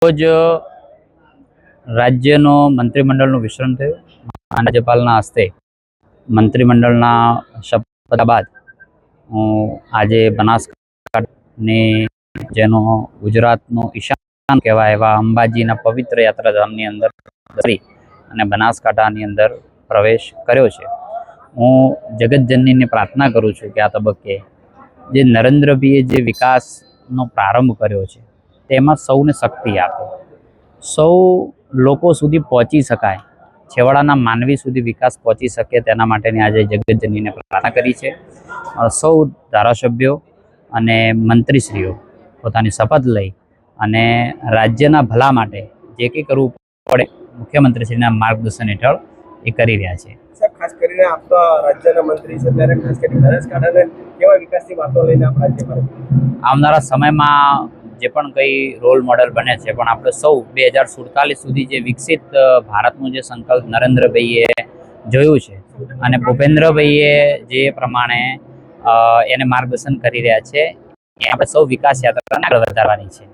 રોજ રાજ્યનો મંત્રીમંડળનું વિસ્તરણ થયું. રાજ્યપાલના હસ્તે મંત્રીમંડળના શપથ બાદ આજે બનાસકાંઠાની જેનો ગુજરાતનો ઈશાન કહેવાય એવા અંબાજીના પવિત્ર યાત્રાધામની અંદર અને બનાસકાંઠાની અંદર પ્રવેશ કર્યો છે. હું જગતજનનીને પ્રાર્થના કરું છું કે આ તબક્કે જે નરેન્દ્રભાઈએ જે વિકાસનો પ્રારંભ કર્યો છે તેમાં સૌને શક્તિ આપે, સૌ લોકો સુધી પહોંચી શકાય, છેવાડાના માનવી સુધી વિકાસ પહોંચી શકે તેના માટેની આજે જગતજનનીને પ્રાર્થના કરી છે. સૌ ધારાસભ્યો અને મંત્રીશ્રીઓ પોતાની શપથ લઈ અને રાજ્યના ભલા માટે જે કંઈ કરવું પડે મુખ્યમંત્રીશ્રીના માર્ગદર્શન હેઠળ એ કરી રહ્યા છે. ખાસ કરીને આપણા રાજ્યના મંત્રી છે ત્યારે ખાસ કરીને બનાસકાંઠાને કેવા વિકાસની વાતો લઈને આપ રાજ્યમાં આવનારા સમયમાં જે પણ કંઈ રોલ મોડેલ બને છે, પણ આપણે સૌ 2047 સુધી જે વિકસિત ભારતનું જે સંકલ્પ નરેન્દ્રભાઈએ જોયું છે અને ભૂપેન્દ્રભાઈએ જે પ્રમાણે એને માર્ગદર્શન કરી રહ્યા છે એ આપણે સૌ વિકાસ યાત્રાને આગળ વધારવાની છે.